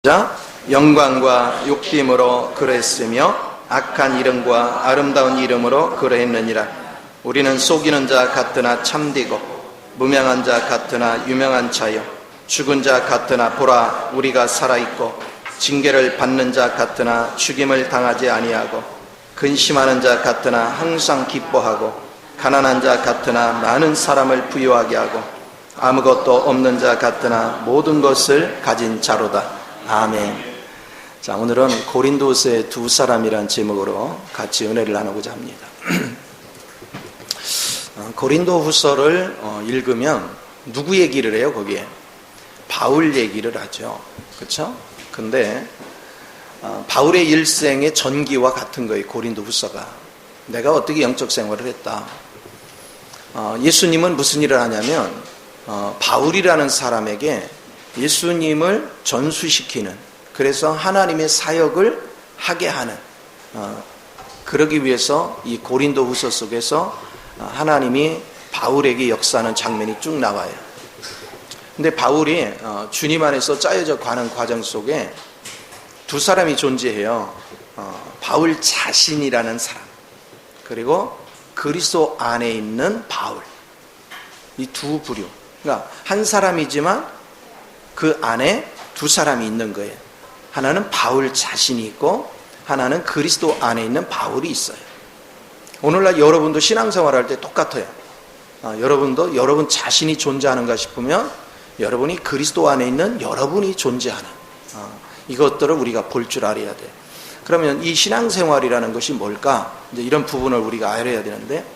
자, 영광과 욕됨으로 그랬으며 악한 이름과 아름다운 이름으로 그러했느니라. 우리는 속이는 자 같으나 참되고 무명한 자 같으나 유명한 자요, 죽은 자 같으나 보라 우리가 살아있고 징계를 받는 자 같으나 죽임을 당하지 아니하고 근심하는 자 같으나 항상 기뻐하고 가난한 자 같으나 많은 사람을 부유하게 하고 아무것도 없는 자 같으나 모든 것을 가진 자로다. 아멘. 자, 오늘은 고린도서의 두 사람이란 제목으로 같이 은혜를 나누고자 합니다. 고린도 후서를 읽으면 누구 얘기를 해요? 거기에 바울 얘기를 하죠. 그렇죠? 근데 바울의 일생의 전기와 같은 거예요. 고린도 후서가. 내가 어떻게 영적 생활을 했다. 예수님은 무슨 일을 하냐면 바울이라는 사람에게 예수님을 전수시키는, 그래서 하나님의 사역을 하게 하는, 그러기 위해서 이 고린도 후서 속에서 하나님이 바울에게 역사하는 장면이 쭉 나와요. 근데 바울이 주님 안에서 짜여져 가는 과정 속에 두 사람이 존재해요. 바울 자신이라는 사람, 그리고 그리스도 안에 있는 바울. 이 두 부류. 그러니까 한 사람이지만 그 안에 두 사람이 있는 거예요. 하나는 바울 자신이 있고 하나는 그리스도 안에 있는 바울이 있어요. 오늘날 여러분도 신앙생활 할 때 똑같아요. 여러분도 여러분 자신이 존재하는가 싶으면 여러분이 그리스도 안에 있는 여러분이 존재하는, 이것들을 우리가 볼 줄 알아야 돼요. 그러면 이 신앙생활이라는 것이 뭘까? 이제 이런 부분을 우리가 알아야 되는데,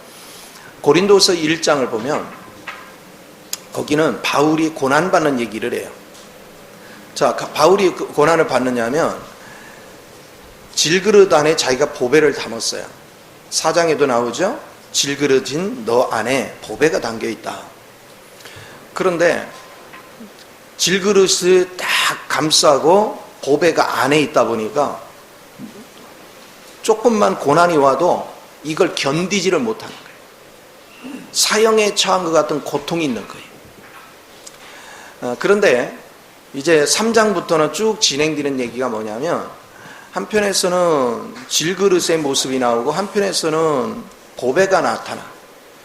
고린도서 1장을 보면 거기는 바울이 고난받는 얘기를 해요. 자, 바울이 고난을 받느냐면 질그릇 안에 자기가 보배를 담았어요. 4장에도 나오죠. 질그릇인 너 안에 보배가 담겨있다. 그런데 질그릇을 딱 감싸고 보배가 안에 있다 보니까 조금만 고난이 와도 이걸 견디지를 못하는 거예요. 사형에 처한 것 같은 고통이 있는 거예요. 그런데 이제 3장부터는 쭉 진행되는 얘기가 뭐냐면, 한편에서는 질그릇의 모습이 나오고 한편에서는 보배가 나타나,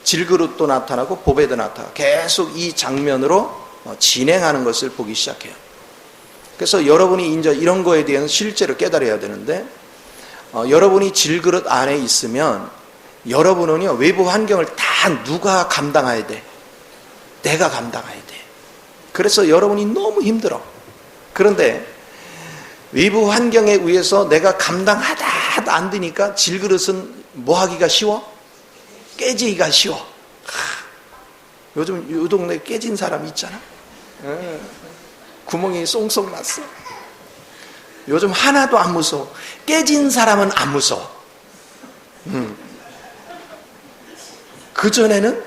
질그릇도 나타나고 보배도 나타나, 계속 이 장면으로 진행하는 것을 보기 시작해요. 그래서 여러분이 이제 이런 거에 대해서 실제로 깨달아야 되는데, 여러분이 질그릇 안에 있으면 여러분은요, 외부 환경을 다 누가 감당해야 돼? 내가 감당해야 돼. 그래서 여러분이 너무 힘들어. 그런데 외부 환경에 의해서 내가 감당하다 하다 안 되니까 질그릇은 뭐 하기가 쉬워? 깨지기가 쉬워. 요즘 이 동네에 깨진 사람 있잖아. 구멍이 쏙쏙 났어. 요즘 하나도 안 무서워. 깨진 사람은 안 무서워. 그전에는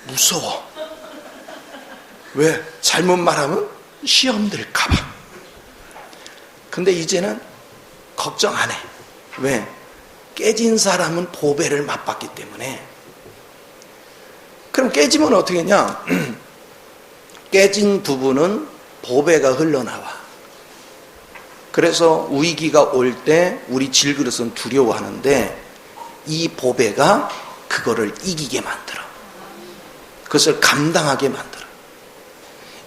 무서워. 왜? 잘못 말하면 시험 들까봐. 근데 이제는 걱정 안 해. 왜? 깨진 사람은 보배를 맛봤기 때문에. 그럼 깨지면 어떻게 했냐? 깨진 부분은 보배가 흘러나와. 그래서 위기가 올 때 우리 질그릇은 두려워하는데, 이 보배가 그거를 이기게 만들어. 그것을 감당하게 만들어.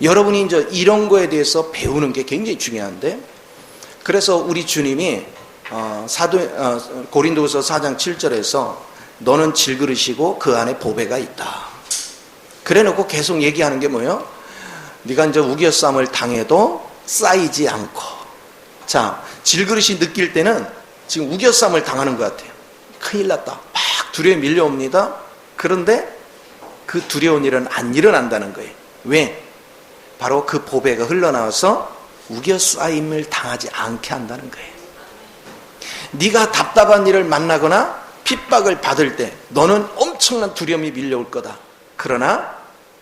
여러분이 이제 이런 거에 대해서 배우는 게 굉장히 중요한데, 그래서 우리 주님이 고린도후서 4장 7절에서 너는 질그릇이고 그 안에 보배가 있다. 그래놓고 계속 얘기하는 게 뭐예요? 네가 이제 우겨쌈을 당해도 쌓이지 않고. 자, 질그릇이 느낄 때는 지금 우겨쌈을 당하는 것 같아요. 큰일 났다. 막 두려움이 밀려옵니다. 그런데 그 두려운 일은 안 일어난다는 거예요. 왜? 바로 그 보배가 흘러나와서 우겨싸임을 당하지 않게 한다는 거예요. 네가 답답한 일을 만나거나 핍박을 받을 때 너는 엄청난 두려움이 밀려올 거다. 그러나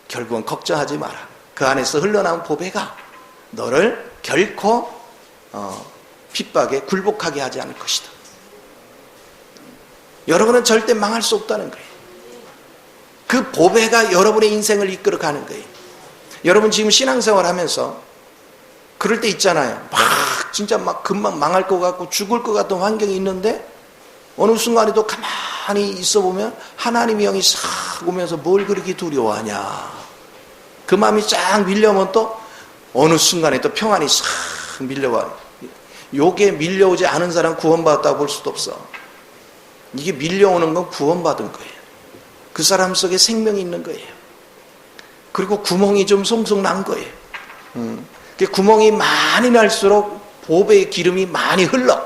결국은 걱정하지 마라. 그 안에서 흘러나온 보배가 너를 결코 핍박에 굴복하게 하지 않을 것이다. 여러분은 절대 망할 수 없다는 거예요. 그 보배가 여러분의 인생을 이끌어가는 거예요. 여러분 지금 신앙생활 하면서 그럴 때 있잖아요. 진짜 막 금방 망할 것 같고 죽을 것 같은 환경이 있는데 어느 순간에도 가만히 있어 보면 하나님의 영이 싹 오면서 뭘 그렇게 두려워하냐. 그 마음이 쫙 밀려오면 또 어느 순간에 또 평안이 싹 밀려와요. 요게 밀려오지 않은 사람 구원받았다고 볼 수도 없어. 이게 밀려오는 건 구원받은 거예요. 그 사람 속에 생명이 있는 거예요. 그리고 구멍이 좀 송송 난 거예요. 그 구멍이 많이 날수록 보배의 기름이 많이 흘러.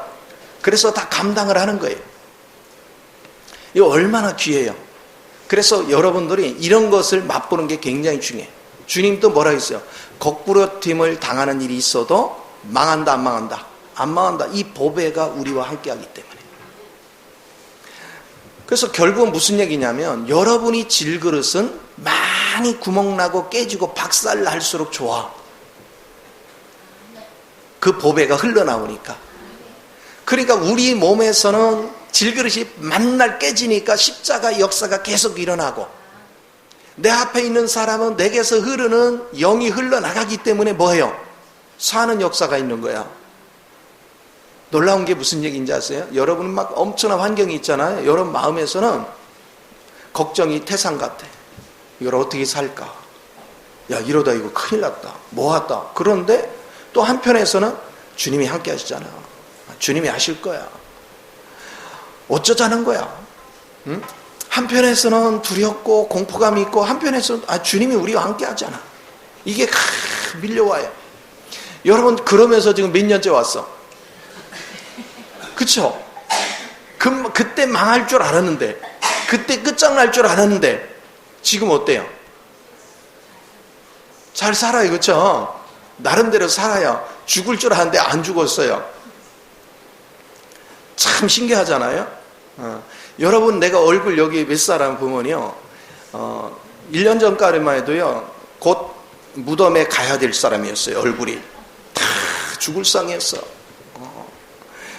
그래서 다 감당을 하는 거예요. 이거 얼마나 귀해요. 그래서 여러분들이 이런 것을 맛보는 게 굉장히 중요해요. 주님도 뭐라 했어요? 거꾸로짐을 당하는 일이 있어도 망한다 안 망한다? 안 망한다. 이 보배가 우리와 함께하기 때문에. 그래서 결국은 무슨 얘기냐면 여러분이 질그릇은 많이 구멍나고 깨지고 박살날수록 좋아. 그 보배가 흘러나오니까. 그러니까 우리 몸에서는 질그릇이 만날 깨지니까 십자가 역사가 계속 일어나고 내 앞에 있는 사람은 내게서 흐르는 영이 흘러나가기 때문에 뭐예요? 사는 역사가 있는 거야. 놀라운 게 무슨 얘기인지 아세요? 여러분 막 엄청난 환경이 있잖아요. 여러분 마음에서는 걱정이 태산 같아. 이걸 어떻게 살까? 야, 이러다 이거 큰일 났다. 뭐 하다. 그런데 또 한편에서는 주님이 함께 하시잖아. 주님이 하실 거야. 어쩌자는 거야. 응? 한편에서는 두렵고 공포감이 있고 한편에서는 주님이 우리와 함께 하잖아. 이게 밀려와요. 여러분 그러면서 지금 몇 년째 왔어? 그쵸? 그때 망할 줄 알았는데 그때 끝장날 줄 알았는데 지금 어때요? 잘 살아요. 그쵸? 나름대로 살아요. 죽을 줄 알았는데 안 죽었어요. 참 신기하잖아요. 여러분 내가 얼굴 여기 몇 사람 보면요 1년 전까지만 해도요 곧 무덤에 가야 될 사람이었어요. 얼굴이 다 죽을 상이었어.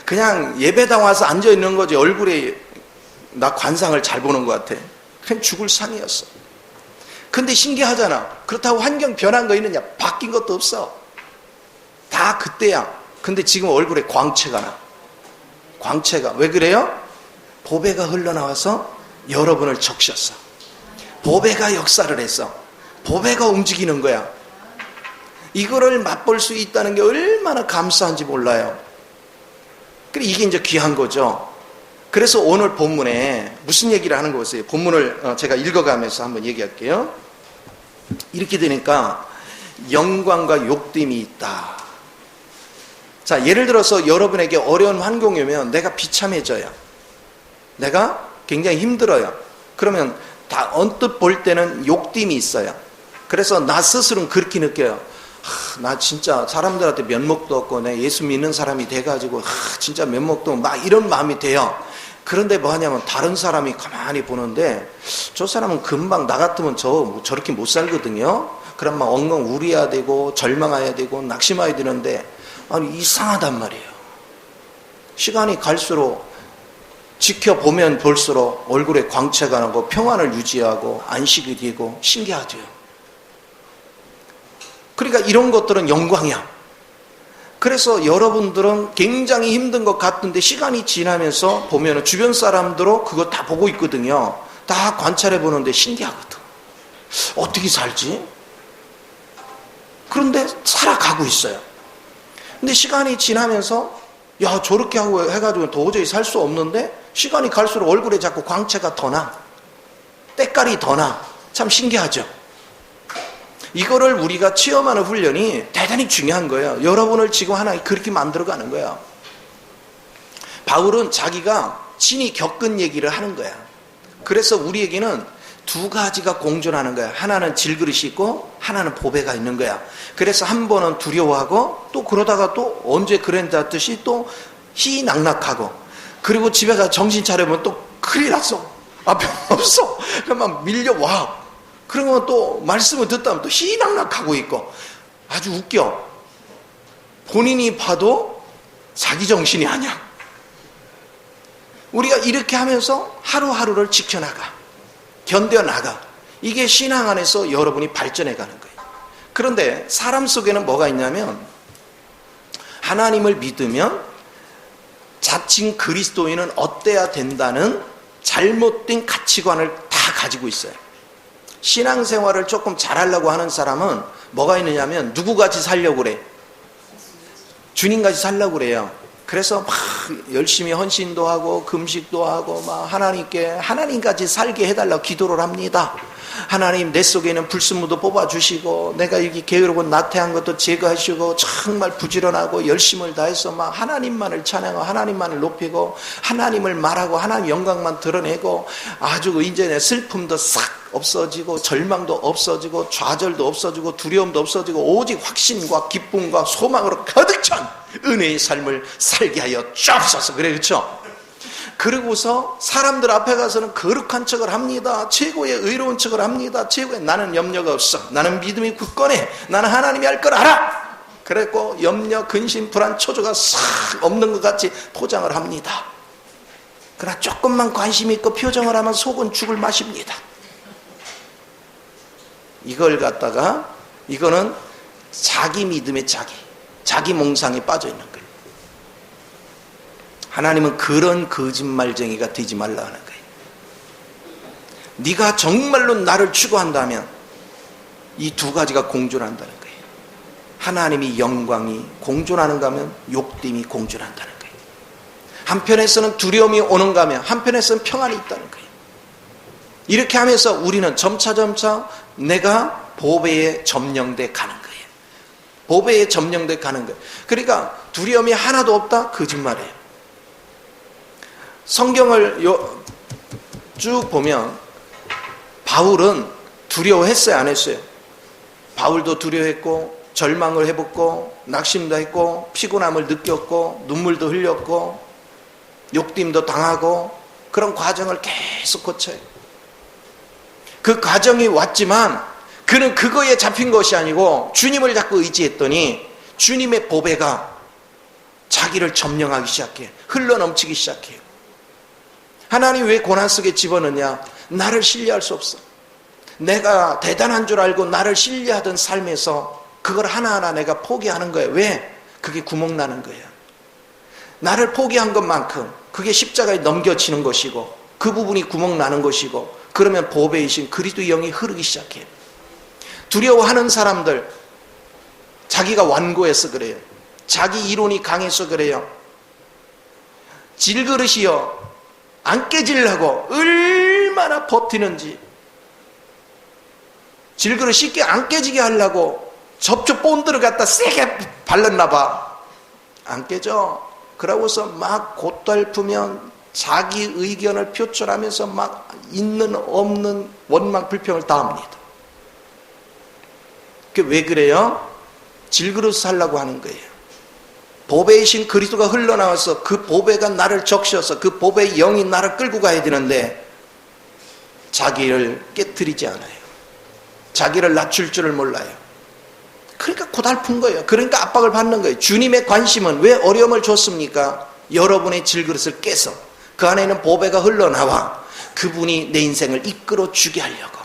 그냥 예배당 와서 앉아있는 거지 얼굴에 나 관상을 잘 보는 것 같아. 그냥 죽을 상이었어. 근데 신기하잖아. 그렇다고 환경 변한 거 있느냐? 바뀐 것도 없어. 다 그때야. 근데 지금 얼굴에 광채가 나. 광채가. 왜 그래요? 보배가 흘러나와서 여러분을 적셨어. 보배가 역사를 했어. 보배가 움직이는 거야. 이거를 맛볼 수 있다는 게 얼마나 감사한지 몰라요. 그래 이게 이제 귀한 거죠. 그래서 오늘 본문에 무슨 얘기를 하는 거였어요? 본문을 제가 읽어가면서 한번 얘기할게요. 이렇게 되니까 영광과 욕됨이 있다. 자, 예를 들어서 여러분에게 어려운 환경이 오면 내가 비참해져요. 내가 굉장히 힘들어요. 그러면 다 언뜻 볼 때는 욕됨이 있어요. 그래서 나 스스로는 그렇게 느껴요. 나 진짜 사람들한테 면목도 없고 내 예수 믿는 사람이 돼가지고 진짜 면목도 없고 막 이런 마음이 돼요. 그런데 뭐 하냐면 다른 사람이 가만히 보는데 저 사람은 금방 나 같으면 저렇게 못 살거든요. 그럼 막 엉엉 울어야 되고 절망해야 되고 낙심해야 되는데 아니 이상하단 말이에요. 시간이 갈수록 지켜보면 볼수록 얼굴에 광채가 나고 평안을 유지하고 안식이 되고 신기하죠. 그러니까 이런 것들은 영광이야. 그래서 여러분들은 굉장히 힘든 것 같은데 시간이 지나면서 보면 주변 사람들도 그거 다 보고 있거든요. 다 관찰해 보는데 신기하거든. 어떻게 살지? 그런데 살아가고 있어요. 근데 시간이 지나면서 야 저렇게 하고 해가지고 도저히 살 수 없는데 시간이 갈수록 얼굴에 자꾸 광채가 더 나. 때깔이 더 나. 참 신기하죠. 이거를 우리가 체험하는 훈련이 대단히 중요한 거예요. 여러분을 지금 하나님 그렇게 만들어가는 거예요. 바울은 자기가 친히 겪은 얘기를 하는 거야. 그래서 우리에게는 두 가지가 공존하는 거야. 하나는 질그릇이 있고 하나는 보배가 있는 거야. 그래서 한 번은 두려워하고 또 그러다가 또 언제 그랬다듯이 또 희낙낙하고 그리고 집에 가서 정신 차려보면 또 큰일 났어. 앞에 없어. 그럼 막 밀려와. 그러면 또 말씀을 듣다 보면 또 희낙낙하고 있고 아주 웃겨. 본인이 봐도 자기 정신이 아니야. 우리가 이렇게 하면서 하루하루를 지켜나가. 견뎌나가. 이게 신앙 안에서 여러분이 발전해 가는 거예요. 그런데 사람 속에는 뭐가 있냐면 하나님을 믿으면 자칭 그리스도인은 어때야 된다는 잘못된 가치관을 다 가지고 있어요. 신앙생활을 조금 잘하려고 하는 사람은 뭐가 있느냐면 누구같이 살려고 그래? 주님같이 살려고 그래요. 그래서 막 열심히 헌신도 하고 금식도 하고 막 하나님같이 살게 해달라고 기도를 합니다. 하나님 내 속에 있는 불순물도 뽑아주시고 내가 이렇게 게으르고 나태한 것도 제거하시고 정말 부지런하고 열심을 다해서 막 하나님만을 찬양하고 하나님만을 높이고 하나님을 말하고 하나님 영광만 드러내고 아주 이제 내 슬픔도 싹 없어지고 절망도 없어지고 좌절도 없어지고 두려움도 없어지고 오직 확신과 기쁨과 소망으로 가득 찬 은혜의 삶을 살게 하여 주옵소서. 그래, 그렇죠? 그러고서 사람들 앞에 가서는 거룩한 척을 합니다. 최고의 의로운 척을 합니다. 최고의 나는 염려가 없어. 나는 믿음이 굳건해. 나는 하나님이 할 걸 알아. 그랬고 염려, 근심, 불안, 초조가 싹 없는 것 같이 포장을 합니다. 그러나 조금만 관심 있고 표정을 하면 속은 죽을 맛입니다. 이걸 갖다가 이거는 자기 믿음의 자기 몽상에 빠져 있는 거예요. 하나님은 그런 거짓말쟁이가 되지 말라 하는 거예요. 네가 정말로 나를 추구한다면 이 두 가지가 공존한다는 거예요. 하나님이 영광이 공존하는가 하면 욕됨이 공존한다는 거예요. 한편에서는 두려움이 오는가 하면 한편에서는 평안이 있다는 거예요. 이렇게 하면서 우리는 점차 내가 보배에 점령돼 가는 거예요. 보배에 점령돼 가는 거예요. 그러니까 두려움이 하나도 없다? 거짓말이에요. 성경을 쭉 보면 바울은 두려워했어요, 안 했어요? 바울도 두려워했고 절망을 해봤고 낙심도 했고 피곤함을 느꼈고 눈물도 흘렸고 욕됨도 당하고 그런 과정을 계속 거쳐요. 그 과정이 왔지만 그는 그거에 잡힌 것이 아니고 주님을 자꾸 의지했더니 주님의 보배가 자기를 점령하기 시작해요. 흘러넘치기 시작해요. 하나님 왜 고난 속에 집어넣냐? 나를 신뢰할 수 없어. 내가 대단한 줄 알고 나를 신뢰하던 삶에서 그걸 하나하나 내가 포기하는 거예요. 왜? 그게 구멍나는 거예요. 나를 포기한 것만큼 그게 십자가에 넘겨지는 것이고 그 부분이 구멍나는 것이고 그러면 보배이신 그리스도의 영이 흐르기 시작해요. 두려워하는 사람들 자기가 완고해서 그래요. 자기 이론이 강해서 그래요. 질그릇이요 안 깨지려고 얼마나 버티는지 질그릇 쉽게 안 깨지게 하려고 접촉 본드를 갖다 세게 발랐나 봐. 안 깨져. 그러고서 막 고달프면 자기 의견을 표출하면서 막 있는 없는 원망 불평을 다 합니다. 그게 왜 그래요? 질그릇 살라고 하는 거예요. 보배이신 그리스도가 흘러나와서 그 보배가 나를 적셔서 그 보배의 영이 나를 끌고 가야 되는데 자기를 깨트리지 않아요. 자기를 낮출 줄을 몰라요. 그러니까 고달픈 거예요. 그러니까 압박을 받는 거예요. 주님의 관심은 왜 어려움을 줬습니까? 여러분의 질그릇을 깨서 그 안에 있는 보배가 흘러나와 그분이 내 인생을 이끌어 주게 하려고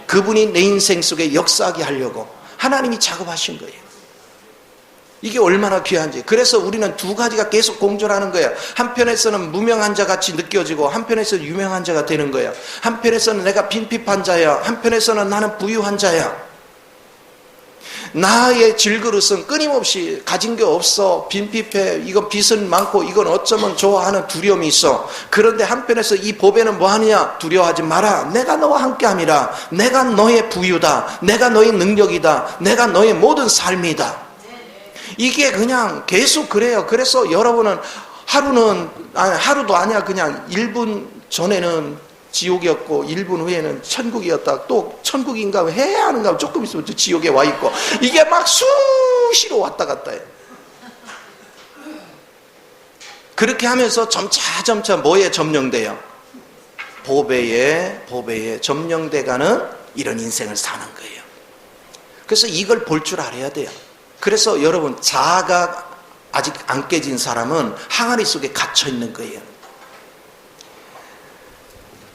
그분이 내 인생 속에 역사하게 하려고 하나님이 작업하신 거예요. 이게 얼마나 귀한지. 그래서 우리는 두 가지가 계속 공존하는 거예요. 한편에서는 무명한 자 같이 느껴지고 한편에서는 유명한 자가 되는 거예요. 한편에서는 내가 빈핍한 자야. 한편에서는 나는 부유한 자야. 나의 질그릇은 끊임없이 가진 게 없어. 빈핍해. 이건 빚은 많고 이건 어쩌면 좋아하는 두려움이 있어. 그런데 한편에서 이 보배는 뭐 하느냐? 두려워하지 마라. 내가 너와 함께함이라. 내가 너의 부유다. 내가 너의 능력이다. 내가 너의 모든 삶이다. 이게 그냥 계속 그래요. 그래서 여러분은 하루도 아니야. 그냥 1분 전에는 지옥이었고 1분 후에는 천국이었다. 또 천국인가 해야 하는가 조금 있으면 또 지옥에 와 있고 이게 막 수시로 왔다 갔다 해요. 그렇게 하면서 점차 뭐에 점령돼요? 보배에 점령돼가는 이런 인생을 사는 거예요. 그래서 이걸 볼 줄 알아야 돼요. 그래서 여러분 자아가 아직 안 깨진 사람은 항아리 속에 갇혀 있는 거예요.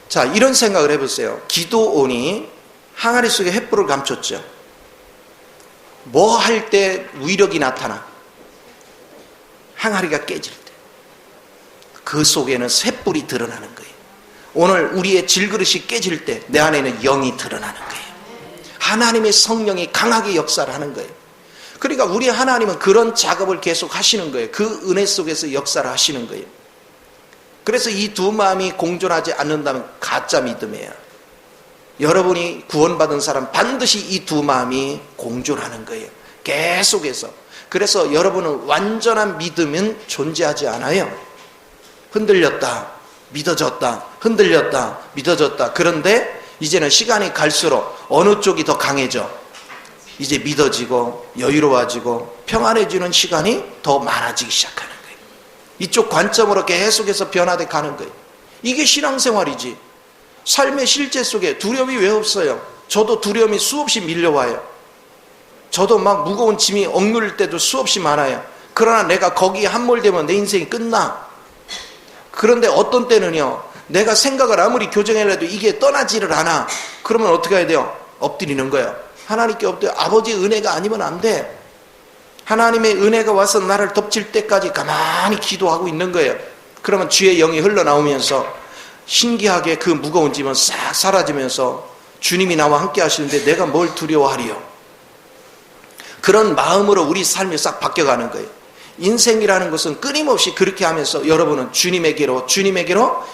자, 이런 생각을 해보세요. 기드온이 항아리 속에 횃불을 감췄죠. 뭐 할 때 위력이 나타나? 항아리가 깨질 때 그 속에는 쇳불이 드러나는 거예요. 오늘 우리의 질그릇이 깨질 때 내 안에는 영이 드러나는 거예요. 하나님의 성령이 강하게 역사를 하는 거예요. 그러니까 우리 하나님은 그런 작업을 계속 하시는 거예요. 그 은혜 속에서 역사를 하시는 거예요. 그래서 이 두 마음이 공존하지 않는다면 가짜 믿음이에요. 여러분이 구원받은 사람 반드시 이 두 마음이 공존하는 거예요. 계속해서. 그래서 여러분은 완전한 믿음은 존재하지 않아요. 흔들렸다, 믿어졌다, 흔들렸다, 믿어졌다. 그런데 이제는 시간이 갈수록 어느 쪽이 더 강해져? 이제 믿어지고 여유로워지고 평안해지는 시간이 더 많아지기 시작하는 거예요. 이쪽 관점으로 계속해서 변화돼 가는 거예요. 이게 신앙생활이지. 삶의 실제 속에 두려움이 왜 없어요? 저도 두려움이 수없이 밀려와요. 저도 막 무거운 짐이 억눌릴 때도 수없이 많아요. 그러나 내가 거기에 함몰되면 내 인생이 끝나. 그런데 어떤 때는요, 내가 생각을 아무리 교정해도 이게 떠나지를 않아. 그러면 어떻게 해야 돼요? 엎드리는 거예요. 하나님께 엎드려. 아버지의 은혜가 아니면 안 돼. 하나님의 은혜가 와서 나를 덮칠 때까지 가만히 기도하고 있는 거예요. 그러면 주의 영이 흘러나오면서 신기하게 그 무거운 짐은 싹 사라지면서 주님이 나와 함께 하시는데 내가 뭘 두려워하리요. 그런 마음으로 우리 삶이 싹 바뀌어가는 거예요. 인생이라는 것은 끊임없이 그렇게 하면서 여러분은 주님에게로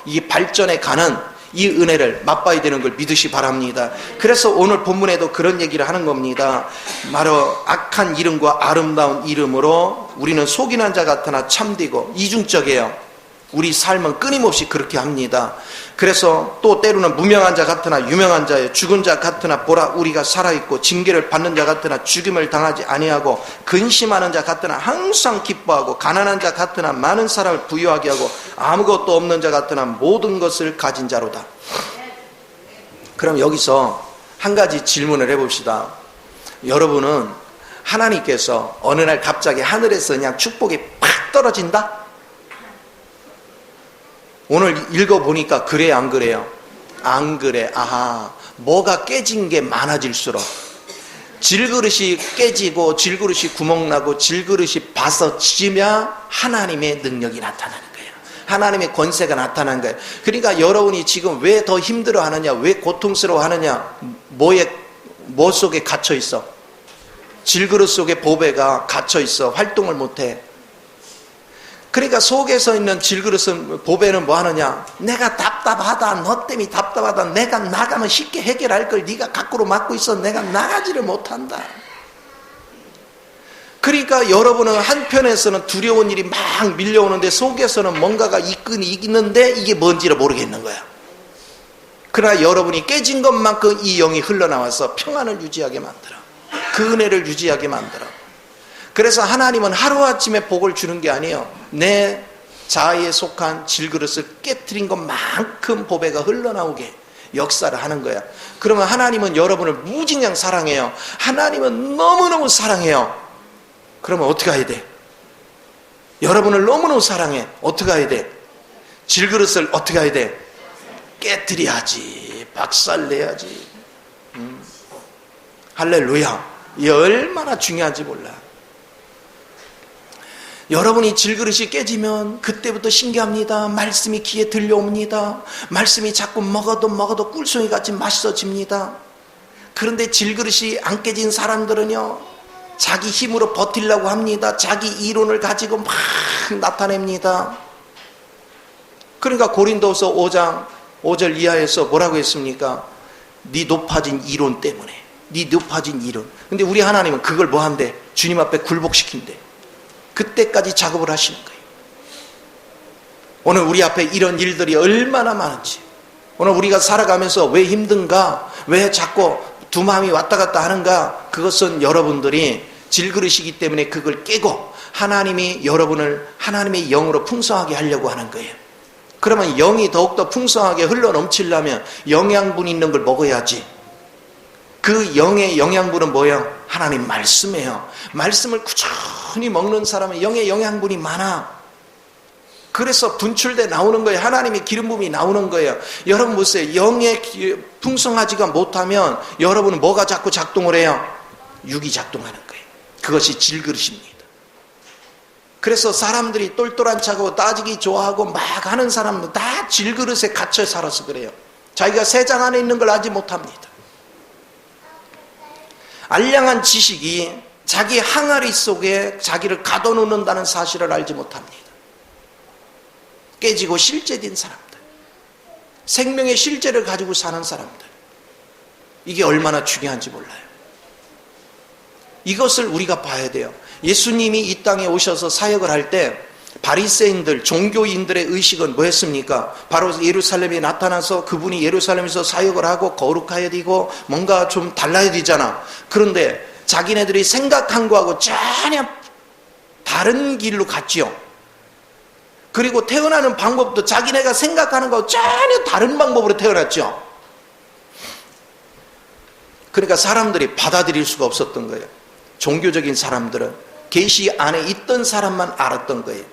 이 발전해 가는 이 은혜를 맛봐야 되는 걸 믿으시 바랍니다. 그래서 오늘 본문에도 그런 얘기를 하는 겁니다. 바로 악한 이름과 아름다운 이름으로 우리는 속이는 자 같으나 참되고 이중적이에요. 우리 삶은 끊임없이 그렇게 합니다. 그래서 또 때로는 무명한 자 같으나 유명한 자예요. 죽은 자 같으나 보라 우리가 살아있고 징계를 받는 자 같으나 죽임을 당하지 아니하고 근심하는 자 같으나 항상 기뻐하고 가난한 자 같으나 많은 사람을 부유하게 하고 아무것도 없는 자 같으나 모든 것을 가진 자로다. 그럼 여기서 한 가지 질문을 해봅시다. 여러분은 하나님께서 어느 날 갑자기 하늘에서 그냥 축복이 팍 떨어진다? 오늘 읽어보니까 그래요, 안 그래요? 안 그래. 아하, 뭐가 깨진 게 많아질수록 질그릇이 깨지고 질그릇이 구멍나고 질그릇이 바서지면 하나님의 능력이 나타나는 거예요. 하나님의 권세가 나타나는 거예요. 그러니까 여러분이 지금 왜 더 힘들어하느냐, 왜 고통스러워하느냐, 뭐 속에 갇혀있어? 질그릇 속에 보배가 갇혀있어. 활동을 못해. 그러니까 속에서 있는 질그릇은 보배는 뭐 하느냐? 내가 답답하다. 너 때문에 답답하다. 내가 나가면 쉽게 해결할 걸 네가 밖으로 막고 있어. 내가 나가지를 못한다. 그러니까 여러분은 한편에서는 두려운 일이 막 밀려오는데 속에서는 뭔가가 이끈이 있는데 이게 뭔지를 모르겠는 거야. 그러나 여러분이 깨진 것만큼 이 영이 흘러나와서 평안을 유지하게 만들어. 그 은혜를 유지하게 만들어. 그래서 하나님은 하루아침에 복을 주는 게 아니에요. 내 자아에 속한 질그릇을 깨트린 것만큼 보배가 흘러나오게 역사를 하는 거야. 그러면 하나님은 여러분을 무진장 사랑해요. 하나님은 너무너무 사랑해요. 그러면 어떻게 해야 돼? 여러분을 너무너무 사랑해. 어떻게 해야 돼? 질그릇을 어떻게 해야 돼? 깨트려야지. 박살내야지. 할렐루야. 이게 얼마나 중요한지 몰라. 여러분이 질그릇이 깨지면 그때부터 신기합니다. 말씀이 귀에 들려옵니다. 말씀이 자꾸 먹어도 꿀송이 같이 맛있어집니다. 그런데 질그릇이 안 깨진 사람들은요, 자기 힘으로 버티려고 합니다. 자기 이론을 가지고 막 나타냅니다. 그러니까 고린도서 5장 5절 이하에서 뭐라고 했습니까? 네 높아진 이론 때문에. 네 높아진 이론. 근데 우리 하나님은 그걸 뭐 한대? 주님 앞에 굴복시킨대. 그때까지 작업을 하시는 거예요. 오늘 우리 앞에 이런 일들이 얼마나 많은지, 오늘 우리가 살아가면서 왜 힘든가, 왜 자꾸 두 마음이 왔다 갔다 하는가, 그것은 여러분들이 질그릇이기 때문에 그걸 깨고 하나님이 여러분을 하나님의 영으로 풍성하게 하려고 하는 거예요. 그러면 영이 더욱더 풍성하게 흘러넘치려면 영양분 있는 걸 먹어야지. 그 영의 영양분은 뭐예요? 하나님 말씀이에요. 말씀을 꾸준히 먹는 사람은 영의 영양분이 많아. 그래서 분출돼 나오는 거예요. 하나님의 기름 부음이 나오는 거예요. 여러분 보세요. 영의 풍성하지가 못하면 여러분은 뭐가 자꾸 작동을 해요? 육이 작동하는 거예요. 그것이 질그릇입니다. 그래서 사람들이 똘똘한 척하고 따지기 좋아하고 막 하는 사람은 다 질그릇에 갇혀 살아서 그래요. 자기가 세상 안에 있는 걸 알지 못합니다. 알량한 지식이 자기 항아리 속에 자기를 가둬놓는다는 사실을 알지 못합니다. 깨지고 실제된 사람들, 생명의 실제를 가지고 사는 사람들, 이게 얼마나 중요한지 몰라요. 이것을 우리가 봐야 돼요. 예수님이 이 땅에 오셔서 사역을 할 때 바리새인들, 종교인들의 의식은 뭐였습니까? 바로 예루살렘에 나타나서 그분이 예루살렘에서 사역을 하고 거룩해야 되고 뭔가 좀 달라야 되잖아. 그런데 자기네들이 생각한 거하고 전혀 다른 길로 갔지요. 그리고 태어나는 방법도 자기네가 생각하는 거하고 전혀 다른 방법으로 태어났죠. 그러니까 사람들이 받아들일 수가 없었던 거예요. 종교적인 사람들은 계시 안에 있던 사람만 알았던 거예요.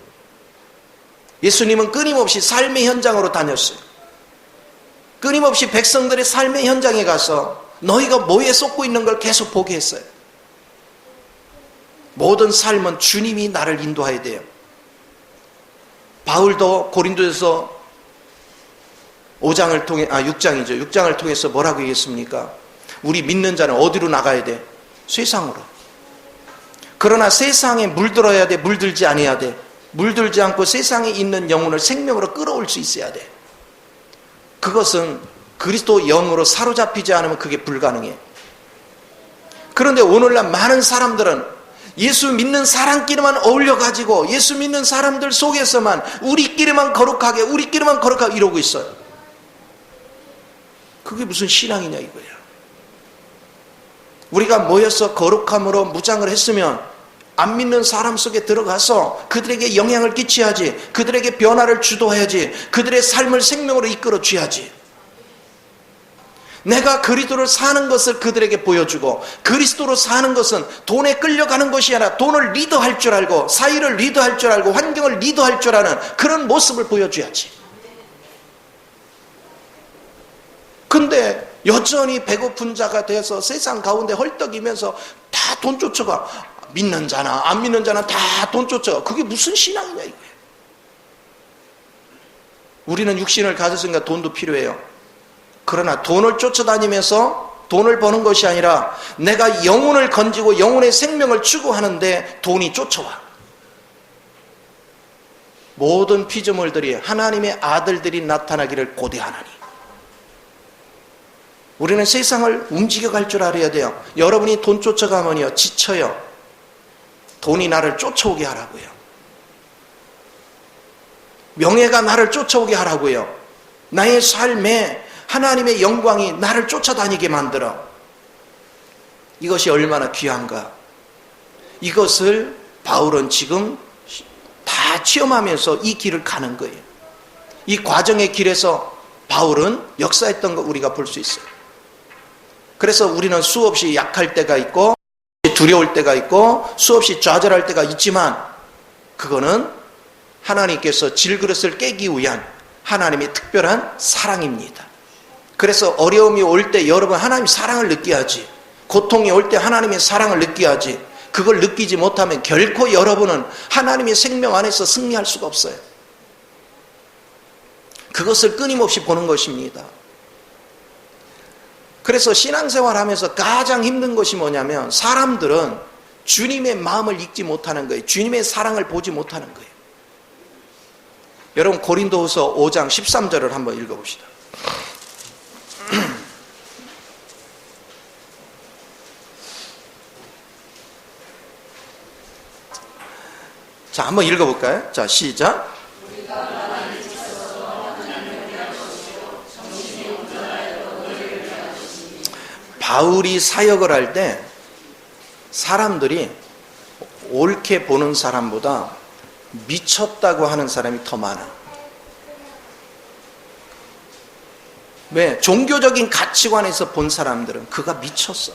예수님은 끊임없이 삶의 현장으로 다녔어요. 끊임없이 백성들의 삶의 현장에 가서 너희가 뭐에 쏟고 있는 걸 계속 보게 했어요. 모든 삶은 주님이 나를 인도해야 돼요. 바울도 고린도에서 6장을 통해서 뭐라고 얘기했습니까? 우리 믿는 자는 어디로 나가야 돼? 세상으로. 그러나 세상에 물들어야 돼? 물들지 아니어야 돼? 물들지 않고 세상에 있는 영혼을 생명으로 끌어올 수 있어야 돼. 그것은 그리스도 영으로 사로잡히지 않으면 그게 불가능해. 그런데 오늘날 많은 사람들은 예수 믿는 사람끼리만 어울려가지고 예수 믿는 사람들 속에서만 우리끼리만 거룩하게 이러고 있어요. 그게 무슨 신앙이냐 이거예요. 우리가 모여서 거룩함으로 무장을 했으면 안 믿는 사람 속에 들어가서 그들에게 영향을 끼쳐야지, 그들에게 변화를 주도해야지, 그들의 삶을 생명으로 이끌어 줘야지. 내가 그리스도를 사는 것을 그들에게 보여주고, 그리스도로 사는 것은 돈에 끌려가는 것이 아니라 돈을 리더할 줄 알고, 사회를 리더할 줄 알고, 환경을 리더할 줄 아는 그런 모습을 보여줘야지. 근데 여전히 배고픈 자가 돼서 세상 가운데 헐떡이면서 다 돈 쫓아가. 믿는 자나 안 믿는 자나 다 돈 쫓아가. 그게 무슨 신앙이냐 이거예요. 우리는 육신을 가졌으니까 돈도 필요해요. 그러나 돈을 쫓아다니면서 돈을 버는 것이 아니라 내가 영혼을 건지고 영혼의 생명을 추구하는데 돈이 쫓아와. 모든 피조물들이 하나님의 아들들이 나타나기를 고대하나니. 우리는 세상을 움직여갈 줄 알아야 돼요. 여러분이 돈 쫓아가면요 지쳐요. 돈이 나를 쫓아오게 하라고요. 명예가 나를 쫓아오게 하라고요. 나의 삶에 하나님의 영광이 나를 쫓아다니게 만들어. 이것이 얼마나 귀한가. 이것을 바울은 지금 다 체험하면서 이 길을 가는 거예요. 이 과정의 길에서 바울은 역사했던 거 우리가 볼 수 있어요. 그래서 우리는 수없이 약할 때가 있고 두려울 때가 있고 수없이 좌절할 때가 있지만 그거는 하나님께서 질그릇을 깨기 위한 하나님의 특별한 사랑입니다. 그래서 어려움이 올 때 여러분 하나님의 사랑을 느껴야지. 고통이 올 때 하나님의 사랑을 느껴야지. 그걸 느끼지 못하면 결코 여러분은 하나님의 생명 안에서 승리할 수가 없어요. 그것을 끊임없이 보는 것입니다. 그래서 신앙생활 하면서 가장 힘든 것이 뭐냐면 사람들은 주님의 마음을 읽지 못하는 거예요. 주님의 사랑을 보지 못하는 거예요. 여러분 고린도후서 5장 13절을 한번 읽어봅시다. 자, 한번 읽어볼까요? 자, 시작. 바울이 사역을 할 때 사람들이 옳게 보는 사람보다 미쳤다고 하는 사람이 더 많아. 왜? 종교적인 가치관에서 본 사람들은 그가 미쳤어.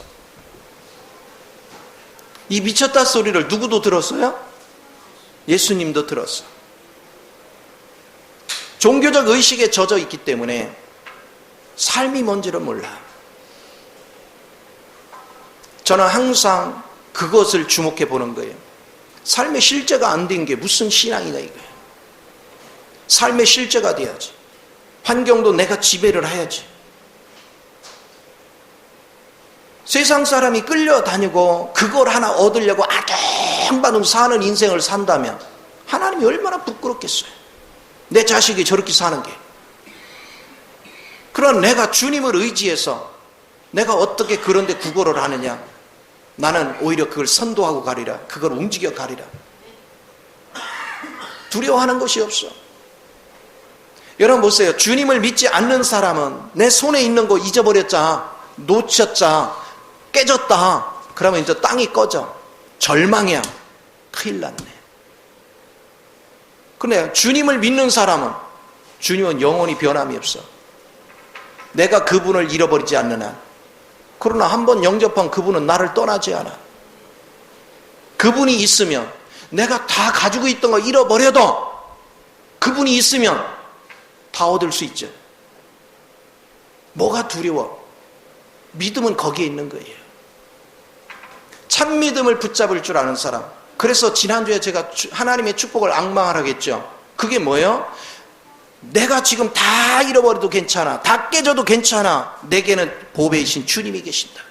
이 미쳤다 소리를 누구도 들었어요? 예수님도 들었어. 종교적 의식에 젖어 있기 때문에 삶이 뭔지를 몰라. 저는 항상 그것을 주목해 보는 거예요. 삶의 실제가 안 된 게 무슨 신앙이냐 이거예요. 삶의 실제가 돼야지. 환경도 내가 지배를 해야지. 세상 사람이 끌려다니고 그걸 하나 얻으려고 아둥바둥 사는 인생을 산다면 하나님이 얼마나 부끄럽겠어요. 내 자식이 저렇게 사는 게. 그러나 내가 주님을 의지해서 내가 어떻게 그런데 구걸을 하느냐. 나는 오히려 그걸 선도하고 가리라. 그걸 움직여 가리라. 두려워하는 것이 없어. 여러분 보세요. 주님을 믿지 않는 사람은 내 손에 있는 거 잊어버렸자, 놓쳤자, 깨졌다. 그러면 이제 땅이 꺼져. 절망이야. 큰일 났네. 그런데 주님을 믿는 사람은 주님은 영원히 변함이 없어. 내가 그분을 잃어버리지 않는 한. 그러나 한번 영접한 그분은 나를 떠나지 않아. 그분이 있으면 내가 다 가지고 있던 거 잃어버려도 그분이 있으면 다 얻을 수 있죠. 뭐가 두려워? 믿음은 거기에 있는 거예요. 참 믿음을 붙잡을 줄 아는 사람. 그래서 지난주에 제가 하나님의 축복을 앙망하라고 했죠. 그게 뭐예요? 내가 지금 다 잃어버려도 괜찮아. 다 깨져도 괜찮아. 내게는 보배이신 주님이 계신다.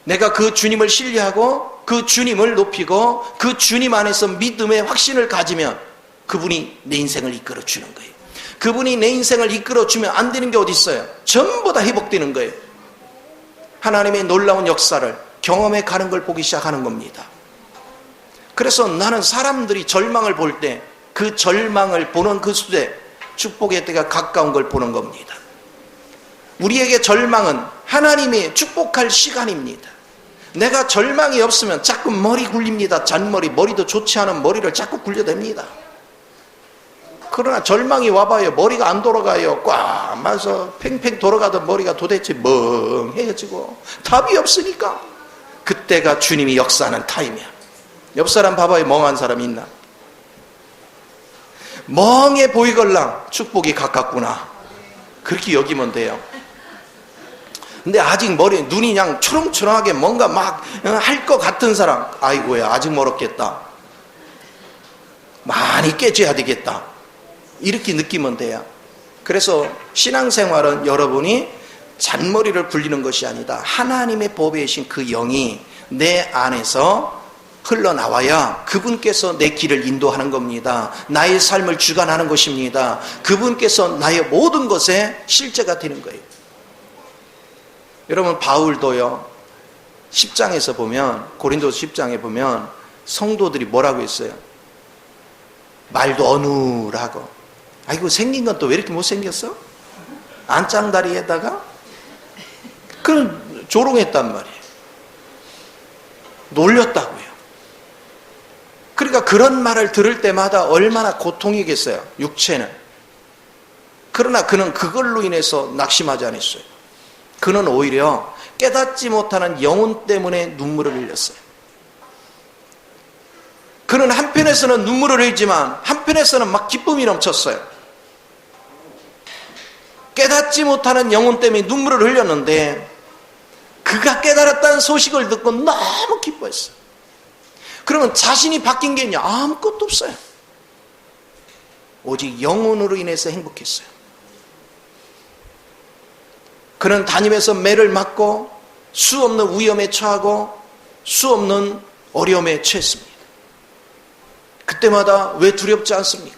내가 그 주님을 신뢰하고 그 주님을 높이고 그 주님 안에서 믿음의 확신을 가지면 그분이 내 인생을 이끌어 주는 거예요. 그분이 내 인생을 이끌어 주면 안 되는 게 어디 있어요? 전부 다 회복되는 거예요. 하나님의 놀라운 역사를 경험해 가는 걸 보기 시작하는 겁니다. 그래서 나는 사람들이 절망을 볼 때 그 절망을 보는 그 수에 축복의 때가 가까운 걸 보는 겁니다. 우리에게 절망은 하나님이 축복할 시간입니다. 내가 절망이 없으면 자꾸 머리 굴립니다. 잔머리, 머리도 좋지 않은 머리를 자꾸 굴려댑니다. 그러나 절망이 와봐요. 머리가 안 돌아가요. 꽉 맞아서 팽팽 돌아가던 머리가 도대체 멍해지고 답이 없으니까 그때가 주님이 역사하는 타임이야. 옆 사람 봐봐요. 멍한 사람 있나? 멍해 보이걸랑 축복이 가깝구나. 그렇게 여기면 돼요. 근데 아직 눈이 그냥 초롱초롱하게 뭔가 막 할 것 같은 사람, 아이고야 아직 멀었겠다. 많이 깨져야 되겠다. 이렇게 느끼면 돼요. 그래서 신앙생활은 여러분이 잔머리를 굴리는 것이 아니다. 하나님의 보배이신 그 영이 내 안에서 흘러나와야 그분께서 내 길을 인도하는 겁니다. 나의 삶을 주관하는 것입니다. 그분께서 나의 모든 것에 실제가 되는 거예요. 여러분 바울도요 10장에서 보면 고린도서 10장에 보면 성도들이 뭐라고 했어요? 말도 어눌하고 아이고 생긴 건 또 왜 이렇게 못생겼어? 안짱다리에다가 그런 조롱했단 말이에요. 놀렸다고요. 그러니까 그런 말을 들을 때마다 얼마나 고통이겠어요. 육체는. 그러나 그는 그걸로 인해서 낙심하지 않았어요. 그는 오히려 깨닫지 못하는 영혼 때문에 눈물을 흘렸어요. 그는 한편에서는 눈물을 흘리지만 한편에서는 막 기쁨이 넘쳤어요. 깨닫지 못하는 영혼 때문에 눈물을 흘렸는데 그가 깨달았다는 소식을 듣고 너무 기뻐했어요. 그러면 자신이 바뀐 게 있냐? 아무것도 없어요. 오직 영혼으로 인해서 행복했어요. 그는 다니면서 매를 맞고 수없는 위험에 처하고 수없는 어려움에 처했습니다. 그때마다 왜 두렵지 않습니까?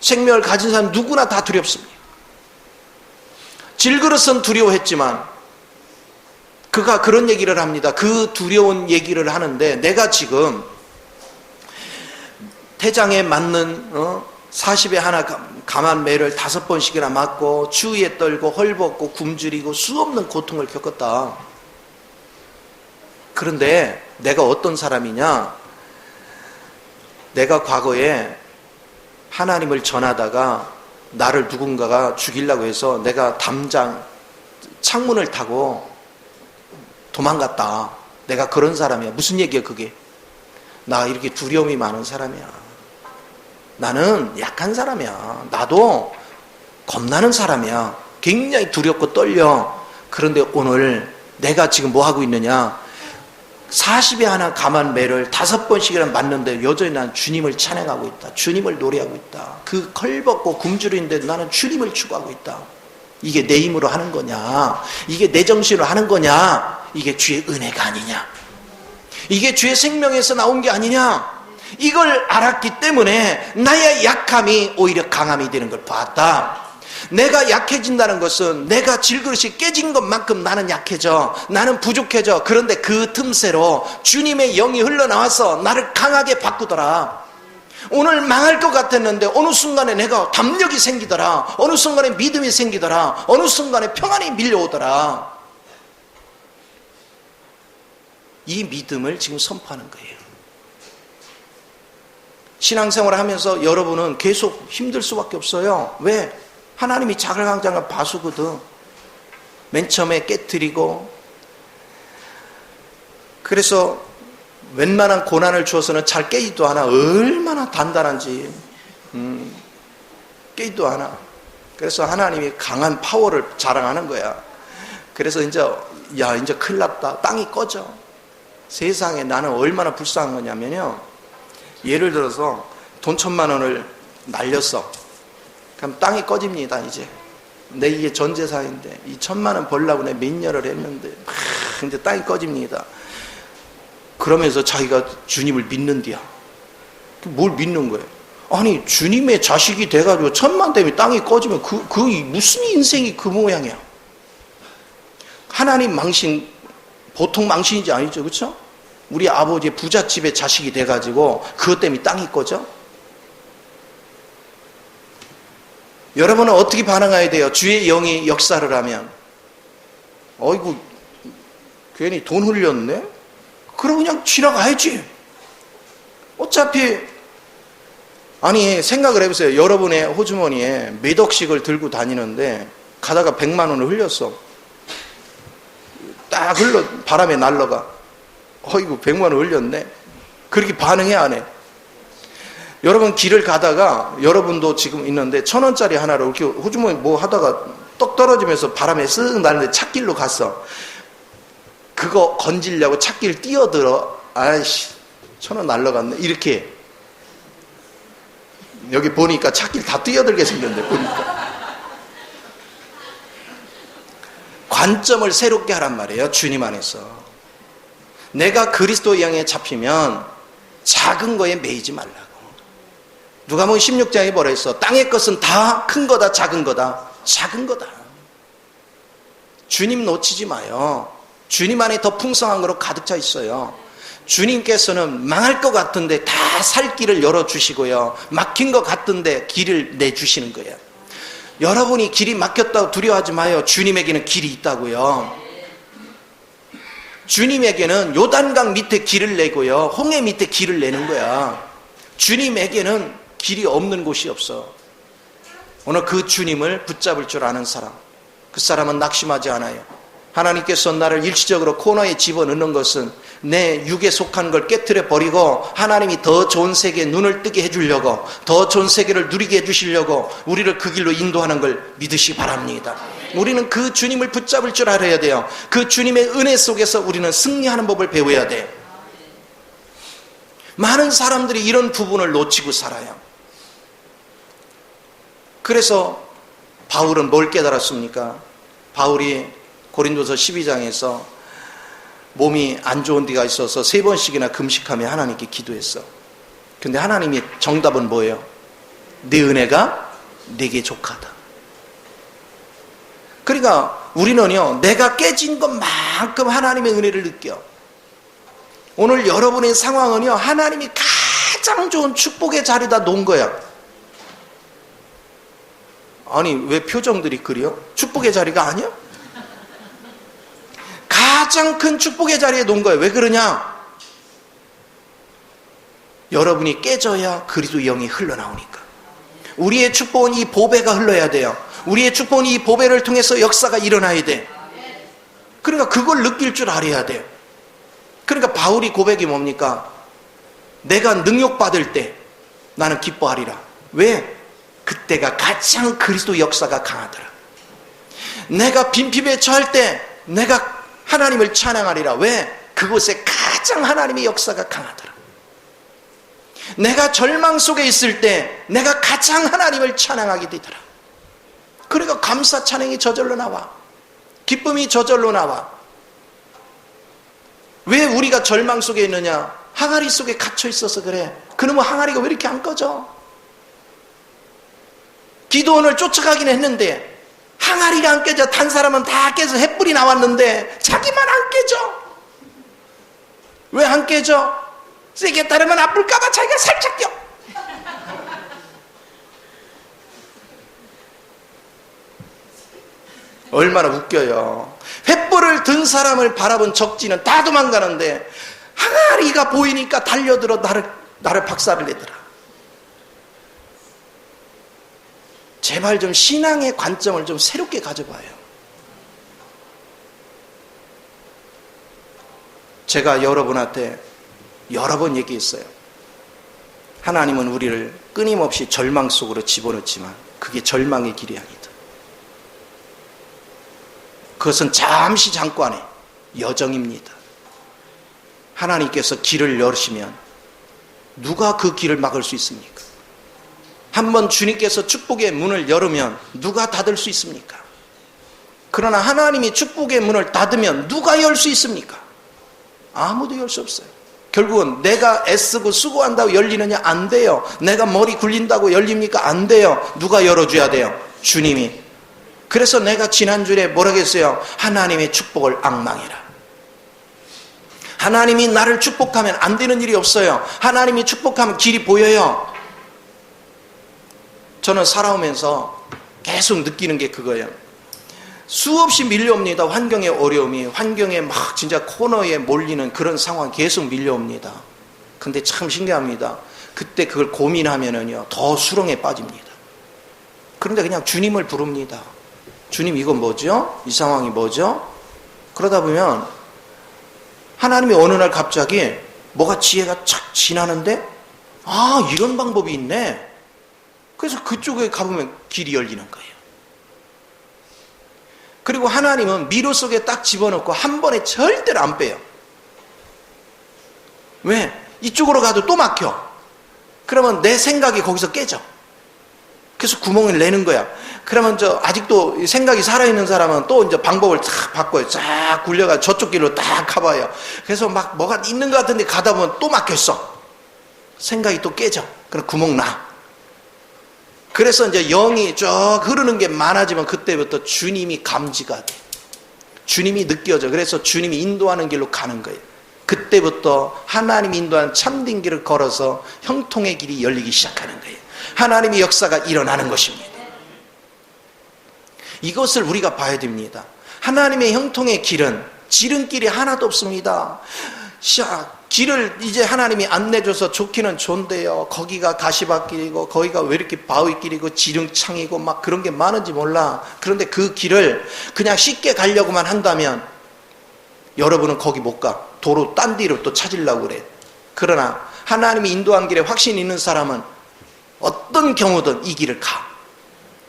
생명을 가진 사람 누구나 다 두렵습니다. 질그릇은 두려워했지만 그가 그런 얘기를 합니다. 그 두려운 얘기를 하는데 내가 지금 태장에 맞는 40에 하나 감한 매를 5번씩이나 맞고 추위에 떨고 헐벗고 굶주리고 수없는 고통을 겪었다. 그런데 내가 어떤 사람이냐? 내가 과거에 하나님을 전하다가 나를 누군가가 죽이려고 해서 내가 창문을 타고 도망갔다. 내가 그런 사람이야. 무슨 얘기야 그게? 나 이렇게 두려움이 많은 사람이야. 나는 약한 사람이야. 나도 겁나는 사람이야. 굉장히 두렵고 떨려. 그런데 오늘 내가 지금 뭐 하고 있느냐? 40에 하나 감한 매를 5번씩이나 맞는데 여전히 난 주님을 찬양하고 있다. 주님을 노래하고 있다. 그 걸벗고 굶주리는데 나는 주님을 추구하고 있다. 이게 내 힘으로 하는 거냐? 이게 내 정신으로 하는 거냐? 이게 주의 은혜가 아니냐? 이게 주의 생명에서 나온 게 아니냐? 이걸 알았기 때문에 나의 약함이 오히려 강함이 되는 걸 봤다. 내가 약해진다는 것은 내가 질그릇이 깨진 것만큼 나는 약해져, 나는 부족해져. 그런데 그 틈새로 주님의 영이 흘러나와서 나를 강하게 바꾸더라. 오늘 망할 것 같았는데 어느 순간에 내가 담력이 생기더라. 어느 순간에 믿음이 생기더라. 어느 순간에 평안이 밀려오더라. 이 믿음을 지금 선포하는 거예요. 신앙생활을 하면서 여러분은 계속 힘들 수밖에 없어요. 왜? 하나님이 자글강장한 바수거든. 맨 처음에 깨트리고, 그래서 웬만한 고난을 주어서는 잘 깨지도 않아. 얼마나 단단한지 깨지도 않아. 그래서 하나님이 강한 파워를 자랑하는 거야. 그래서 이제 큰일 났다. 땅이 꺼져. 세상에 나는 얼마나 불쌍한 거냐면요, 예를 들어서 돈 1,000만 원을 날렸어. 그럼 땅이 꺼집니다. 이제 내 이게 전 재산인데 이 1,000만 원 벌려고 내가 몇 년을 했는데 이제 땅이 꺼집니다. 그러면서 자기가 주님을 믿는디야. 뭘 믿는 거예요? 아니, 주님의 자식이 돼가지고 1,000만 되면 땅이 꺼지면 그 무슨 인생이 그 모양이야? 하나님 망신 보통 망신이지 아니죠, 그렇죠? 우리 아버지 부잣집의 자식이 돼가지고 그것 때문에 땅이 꺼져? 여러분은 어떻게 반응해야 돼요? 주의 영이 역사를 하면, 어이구 괜히 돈 흘렸네? 그럼 그냥 지나가야지. 어차피, 아니 생각을 해보세요. 여러분의 호주머니에 몇 억씩을 들고 다니는데 가다가 100만 원을 흘렸어. 딱 바람에 날라가. 어이구 100만 원 흘렸네. 그렇게 반응해 안 해? 여러분 길을 가다가, 여러분도 지금 있는데 1,000원짜리 하나를 이렇게 호주머니 뭐 하다가 떡 떨어지면서 바람에 쓱 나는데 찾길로 갔어. 그거 건지려고 찾길 뛰어들어. 아이씨 1,000원 날라갔네. 이렇게 여기 보니까 찾길 다 뛰어들게 생겼네. 보니까 관점을 새롭게 하란 말이에요. 주님 안에서 내가 그리스도 영에 잡히면 작은 거에 매이지 말라고. 누가복음 16장에 뭐라 했어? 땅의 것은 다 큰 거다 작은 거다? 작은 거다. 주님 놓치지 마요. 주님 안에 더 풍성한 거로 가득 차 있어요. 주님께서는 망할 것 같은데 다 살 길을 열어주시고요, 막힌 것 같은데 길을 내주시는 거예요. 여러분이 길이 막혔다고 두려워하지 마요. 주님에게는 길이 있다고요. 주님에게는 요단강 밑에 길을 내고요, 홍해 밑에 길을 내는 거야. 주님에게는 길이 없는 곳이 없어. 오늘 그 주님을 붙잡을 줄 아는 사람, 그 사람은 낙심하지 않아요. 하나님께서 나를 일시적으로 코너에 집어넣는 것은 내 육에 속한 걸 깨트려 버리고 하나님이 더 좋은 세계에 눈을 뜨게 해주려고, 더 좋은 세계를 누리게 해주시려고 우리를 그 길로 인도하는 걸 믿으시기 바랍니다. 우리는 그 주님을 붙잡을 줄 알아야 돼요. 그 주님의 은혜 속에서 우리는 승리하는 법을 배워야 돼요. 많은 사람들이 이런 부분을 놓치고 살아요. 그래서 바울은 뭘 깨달았습니까? 바울이 고린도서 12장에서 몸이 안 좋은 데가 있어서 3번씩이나 금식하며 하나님께 기도했어. 근데 하나님의 정답은 뭐예요? 내 은혜가 내게 족하다. 그러니까 우리는요, 내가 깨진 것만큼 하나님의 은혜를 느껴. 오늘 여러분의 상황은요, 하나님이 가장 좋은 축복의 자리에다 놓은 거야. 아니 왜 표정들이 그래요? 축복의 자리가 아니야? 가장 큰 축복의 자리에 놓은 거예요. 왜 그러냐? 여러분이 깨져야 그리스도 영이 흘러나오니까. 우리의 축복은 이 보배가 흘러야 돼요. 우리의 축복은 이 보배를 통해서 역사가 일어나야 돼. 그러니까 그걸 느낄 줄 알아야 돼요. 그러니까 바울이 고백이 뭡니까? 내가 능욕받을 때 나는 기뻐하리라. 왜? 그때가 가장 그리스도 역사가 강하더라. 내가 빈핍에 처할 때 내가 하나님을 찬양하리라. 왜? 그곳에 가장 하나님의 역사가 강하더라. 내가 절망 속에 있을 때 내가 가장 하나님을 찬양하게 되더라. 그러니까 감사 찬양이 저절로 나와. 기쁨이 저절로 나와. 왜 우리가 절망 속에 있느냐? 항아리 속에 갇혀 있어서 그래. 그러면 항아리가 왜 이렇게 안 꺼져? 기도원을 쫓아가긴 했는데 항아리가 안 깨져. 단 사람은 다 깨서 햇불이 나왔는데 자기만 안 깨져. 왜 안 깨져? 세게 따르면 아플까봐 자기가 살짝 껴. 얼마나 웃겨요. 횃불을 든 사람을 바라본 적지는 다 도망가는데 항아리가 보이니까 달려들어 나를 박살을 내더라. 제발 좀 신앙의 관점을 좀 새롭게 가져봐요. 제가 여러분한테 여러 번 얘기했어요. 하나님은 우리를 끊임없이 절망 속으로 집어넣지만 그게 절망의 길이 아니다. 그것은 잠시 잠깐의 여정입니다. 하나님께서 길을 열으시면 누가 그 길을 막을 수 있습니까? 한번 주님께서 축복의 문을 열으면 누가 닫을 수 있습니까? 그러나 하나님이 축복의 문을 닫으면 누가 열 수 있습니까? 아무도 열 수 없어요. 결국은 내가 애쓰고 수고한다고 열리느냐? 안 돼요. 내가 머리 굴린다고 열립니까? 안 돼요. 누가 열어줘야 돼요? 주님이. 그래서 내가 지난주에 뭐라고 했어요? 하나님의 축복을 앙망해라. 하나님이 나를 축복하면 안 되는 일이 없어요. 하나님이 축복하면 길이 보여요. 저는 살아오면서 계속 느끼는 게 그거예요. 수없이 밀려옵니다. 환경의 어려움이. 환경에 막 진짜 코너에 몰리는 그런 상황이 계속 밀려옵니다. 근데 참 신기합니다. 그때 그걸 고민하면은요, 더 수렁에 빠집니다. 그런데 그냥 주님을 부릅니다. 주님, 이건 뭐죠? 이 상황이 뭐죠? 그러다 보면 하나님이 어느 날 갑자기 뭐가 지혜가 착 지나는데, 아, 이런 방법이 있네. 그래서 그쪽에 가보면 길이 열리는 거예요. 그리고 하나님은 미로 속에 딱 집어넣고 한 번에 절대로 안 빼요. 왜? 이쪽으로 가도 또 막혀. 그러면 내 생각이 거기서 깨져. 그래서 구멍을 내는 거야. 그러면 아직도 생각이 살아있는 사람은 또 이제 방법을 쫙 바꿔요. 쫙 굴려가 저쪽 길로 딱 가봐요. 그래서 막 뭐가 있는 것 같은데 가다 보면 또 막혔어. 생각이 또 깨져. 그럼 구멍 나. 그래서 이제 영이 쭉 흐르는 게 많아지면 그때부터 주님이 감지가 돼. 주님이 느껴져. 그래서 주님이 인도하는 길로 가는 거예요. 그때부터 하나님이 인도한 참된 길을 걸어서 형통의 길이 열리기 시작하는 거예요. 하나님의 역사가 일어나는 것입니다. 이것을 우리가 봐야 됩니다. 하나님의 형통의 길은 지름길이 하나도 없습니다. 길을 이제 하나님이 안내줘서 좋기는 좋은데요. 거기가 가시밭길이고 거기가 왜 이렇게 바위길이고 지름창이고 막 그런 게 많은지 몰라. 그런데 그 길을 그냥 쉽게 가려고만 한다면 여러분은 거기 못 가. 도로 딴 뒤로 또 찾으려고 그래. 그러나 하나님이 인도한 길에 확신 있는 사람은 어떤 경우든 이 길을 가.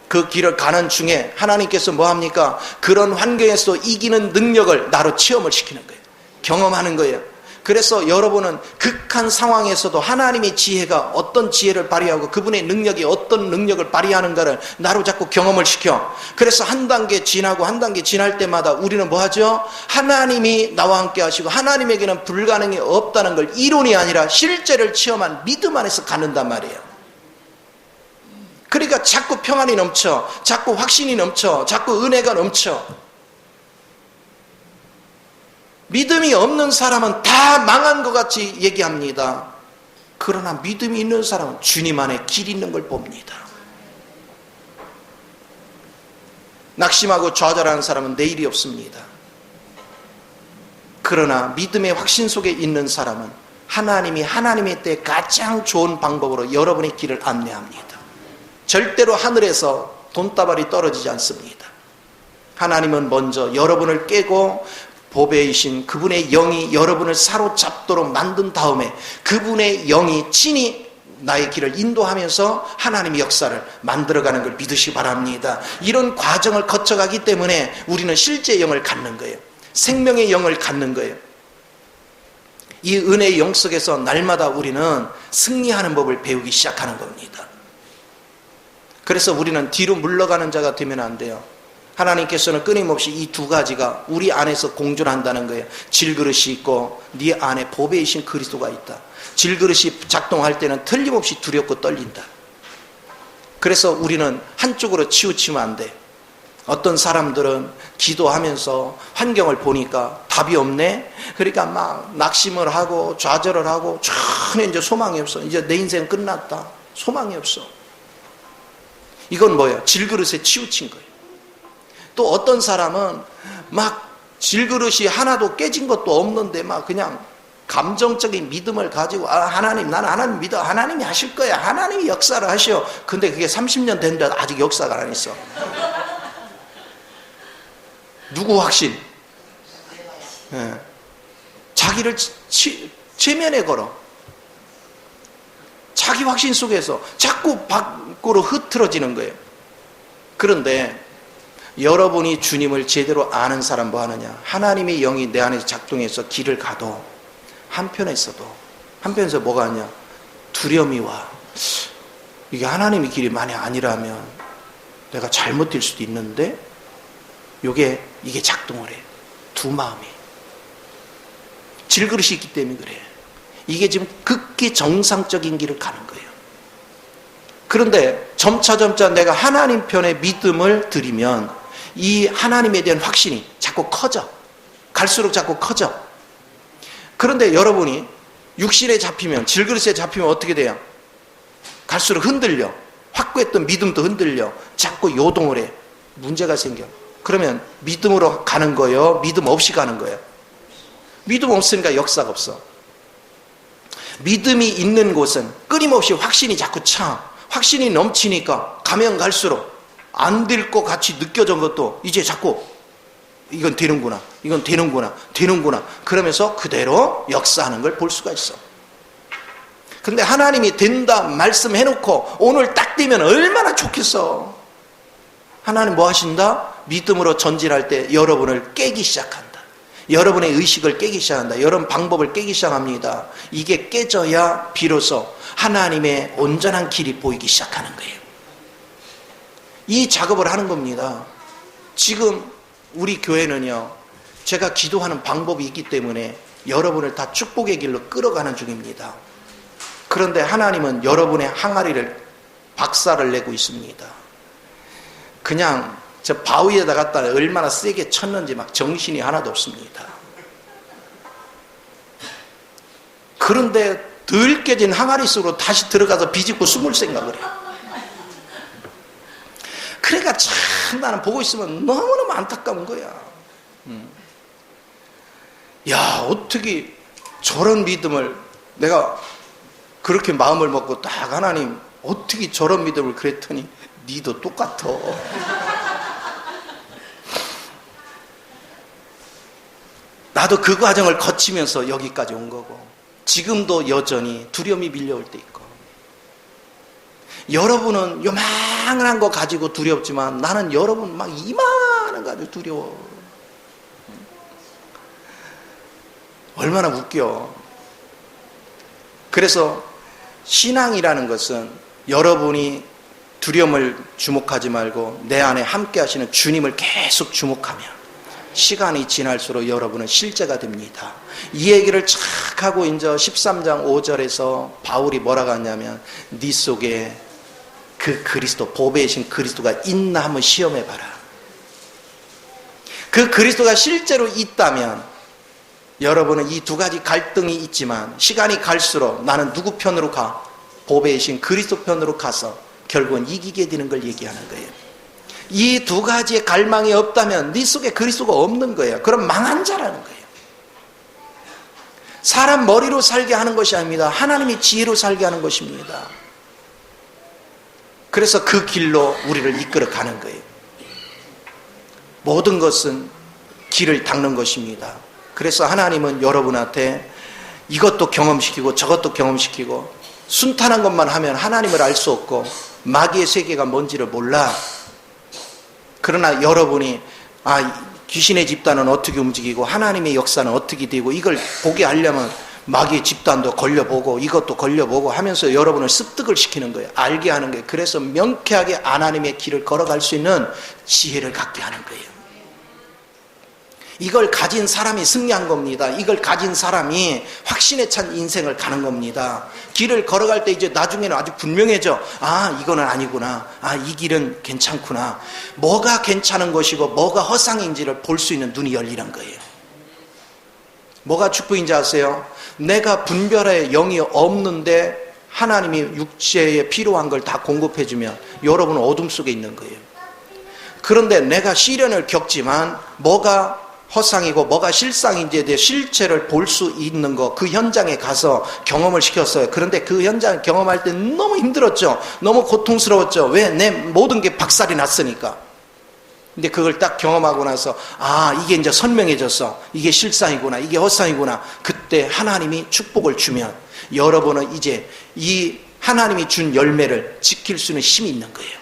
그 길을 가는 중에 하나님께서 뭐 합니까? 그런 환경에서 이기는 능력을 나로 체험을 시키는 거예요. 경험하는 거예요. 그래서 여러분은 극한 상황에서도 하나님의 지혜가 어떤 지혜를 발휘하고 그분의 능력이 어떤 능력을 발휘하는가를 나로 자꾸 경험을 시켜. 그래서 한 단계 지나고 한 단계 지날 때마다 우리는 뭐 하죠? 하나님이 나와 함께 하시고 하나님에게는 불가능이 없다는 걸 이론이 아니라 실제를 체험한 믿음 안에서 갖는단 말이에요. 그러니까 자꾸 평안이 넘쳐, 자꾸 확신이 넘쳐, 자꾸 은혜가 넘쳐. 믿음이 없는 사람은 다 망한 것 같이 얘기합니다. 그러나 믿음이 있는 사람은 주님 안에 길 있는 걸 봅니다. 낙심하고 좌절하는 사람은 내일이 없습니다. 그러나 믿음의 확신 속에 있는 사람은 하나님이 하나님의 때 가장 좋은 방법으로 여러분의 길을 안내합니다. 절대로 하늘에서 돈다발이 떨어지지 않습니다. 하나님은 먼저 여러분을 깨고 보배이신 그분의 영이 여러분을 사로잡도록 만든 다음에 그분의 영이 친히 나의 길을 인도하면서 하나님의 역사를 만들어가는 걸 믿으시기 바랍니다. 이런 과정을 거쳐가기 때문에 우리는 실제 영을 갖는 거예요. 생명의 영을 갖는 거예요. 이 은혜의 영 속에서 날마다 우리는 승리하는 법을 배우기 시작하는 겁니다. 그래서 우리는 뒤로 물러가는 자가 되면 안 돼요. 하나님께서는 끊임없이 이 두 가지가 우리 안에서 공존한다는 거예요. 질그릇이 있고 네 안에 보배이신 그리스도가 있다. 질그릇이 작동할 때는 틀림없이 두렵고 떨린다. 그래서 우리는 한쪽으로 치우치면 안 돼. 어떤 사람들은 기도하면서 환경을 보니까 답이 없네. 그러니까 막 낙심을 하고 좌절을 하고 전혀 이제 소망이 없어. 이제 내 인생 끝났다. 소망이 없어. 이건 뭐예요? 질그릇에 치우친 거예요. 또 어떤 사람은 막 질그릇이 하나도 깨진 것도 없는데 막 그냥 감정적인 믿음을 가지고 하나님, 나는 하나님 믿어. 하나님이 하실 거야. 하나님이 역사를 하셔. 근데 그게 30년 됐는데 아직 역사가 안 했어. 누구 확신? 네. 자기를 최면에 걸어. 자기 확신 속에서 자꾸 밖으로 흐트러지는 거예요. 그런데 여러분이 주님을 제대로 아는 사람 뭐 하느냐? 하나님의 영이 내 안에서 작동해서 길을 가도 한편에서 뭐가 하냐? 두려움이 와. 이게 하나님의 길이 만약 아니라면 내가 잘못될 수도 있는데 이게 작동을 해. 두 마음이. 질그릇이 있기 때문에 그래. 이게 지금 극히 정상적인 길을 가는 거예요. 그런데 점차 내가 하나님 편에 믿음을 드리면 이 하나님에 대한 확신이 자꾸 커져. 갈수록 자꾸 커져. 그런데 여러분이 육신에 잡히면, 질그릇에 잡히면 어떻게 돼요? 갈수록 흔들려. 확고했던 믿음도 흔들려. 자꾸 요동을 해. 문제가 생겨. 그러면 믿음으로 가는 거예요? 믿음 없이 가는 거예요? 믿음 없으니까 역사가 없어. 믿음이 있는 곳은 끊임없이 확신이 자꾸 차. 확신이 넘치니까 가면 갈수록 안 될 것 같이 느껴진 것도 이제 자꾸 이건 되는구나. 그러면서 그대로 역사하는 걸 볼 수가 있어. 근데 하나님이 된다 말씀해놓고 오늘 딱 되면 얼마나 좋겠어. 하나님 뭐 하신다? 믿음으로 전진할 때 여러분을 깨기 시작한다. 여러분의 의식을 깨기 시작한다. 여러분 방법을 깨기 시작합니다. 이게 깨져야 비로소 하나님의 온전한 길이 보이기 시작하는 거예요. 이 작업을 하는 겁니다. 지금 우리 교회는요, 제가 기도하는 방법이 있기 때문에 여러분을 다 축복의 길로 끌어가는 중입니다. 그런데 하나님은 여러분의 항아리를 박살을 내고 있습니다. 그냥 저 바위에다 갖다 얼마나 세게 쳤는지 막 정신이 하나도 없습니다. 그런데 덜 깨진 항아리 속으로 다시 들어가서 비집고 숨을 생각을 해요. 그러니까 참 나는 보고 있으면 너무너무 안타까운 거야. 야, 어떻게 저런 믿음을 내가 그렇게 마음을 먹고 딱 하나님 어떻게 저런 믿음을 그랬더니 니도 똑같아. 나도 그 과정을 거치면서 여기까지 온 거고 지금도 여전히 두려움이 밀려올 때 있고 여러분은 요만한 거 가지고 두렵지만 나는 여러분 막 이만한 거 가지고 두려워. 얼마나 웃겨. 그래서 신앙이라는 것은 여러분이 두려움을 주목하지 말고 내 안에 함께 하시는 주님을 계속 주목하면 시간이 지날수록 여러분은 실제가 됩니다. 이 얘기를 착 하고 이제 13장 5절에서 바울이 뭐라고 하냐면 네 속에 그 그리스도, 보배이신 그리스도가 있나 한번 시험해봐라. 그 그리스도가 실제로 있다면 여러분은 이 두 가지 갈등이 있지만 시간이 갈수록 나는 누구 편으로 가? 보배이신 그리스도 편으로 가서 결국은 이기게 되는 걸 얘기하는 거예요. 이 두 가지의 갈망이 없다면 네 속에 그리스도가 없는 거예요. 그럼 망한 자라는 거예요. 사람 머리로 살게 하는 것이 아닙니다. 하나님의 지혜로 살게 하는 것입니다. 그래서 그 길로 우리를 이끌어 가는 거예요. 모든 것은 길을 닦는 것입니다. 그래서 하나님은 여러분한테 이것도 경험시키고 저것도 경험시키고 순탄한 것만 하면 하나님을 알 수 없고 마귀의 세계가 뭔지를 몰라. 그러나 여러분이 귀신의 집단은 어떻게 움직이고 하나님의 역사는 어떻게 되고 이걸 보게 하려면 마귀 집단도 걸려보고 이것도 걸려보고 하면서 여러분을 습득을 시키는 거예요. 알게 하는 거예요. 그래서 명쾌하게 하나님의 길을 걸어갈 수 있는 지혜를 갖게 하는 거예요. 이걸 가진 사람이 승리한 겁니다. 이걸 가진 사람이 확신에 찬 인생을 가는 겁니다. 길을 걸어갈 때 이제 나중에는 아주 분명해져. 아, 이거는 아니구나. 아, 이 길은 괜찮구나. 뭐가 괜찮은 것이고 뭐가 허상인지를 볼 수 있는 눈이 열리는 거예요. 뭐가 축복인지 아세요? 내가 분별의 영이 없는데 하나님이 육체에 필요한 걸 다 공급해주면 여러분은 어둠 속에 있는 거예요. 그런데 내가 시련을 겪지만 뭐가 허상이고 뭐가 실상인지에 대해 실체를 볼 수 있는 거, 그 현장에 가서 경험을 시켰어요. 그런데 그 현장을 경험할 때 너무 힘들었죠. 너무 고통스러웠죠. 왜? 내 모든 게 박살이 났으니까. 근데 그걸 딱 경험하고 나서 아, 이게 이제 선명해졌어. 이게 실상이구나. 이게 허상이구나. 그때 하나님이 축복을 주면 여러분은 이제 이 하나님이 준 열매를 지킬 수 있는 힘이 있는 거예요.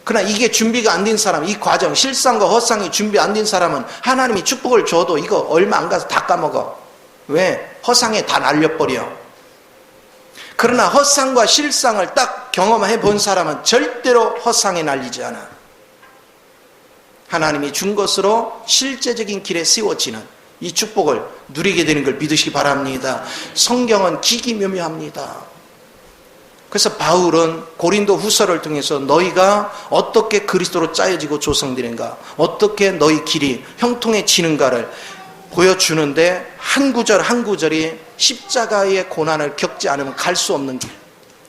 그러나 이게 준비가 안 된 사람, 이 과정, 실상과 허상이 준비 안 된 사람은 하나님이 축복을 줘도 이거 얼마 안 가서 다 까먹어. 왜? 허상에 다 날려버려. 그러나 허상과 실상을 딱 경험해 본 사람은 절대로 허상에 날리지 않아. 하나님이 준 것으로 실제적인 길에 세워지는 이 축복을 누리게 되는 걸 믿으시기 바랍니다. 성경은 기기묘묘합니다. 그래서 바울은 고린도 후서를 통해서 너희가 어떻게 그리스도로 짜여지고 조성되는가, 어떻게 너희 길이 형통해지는가를 보여주는데 한 구절 한 구절이 십자가의 고난을 겪지 않으면 갈 수 없는 길.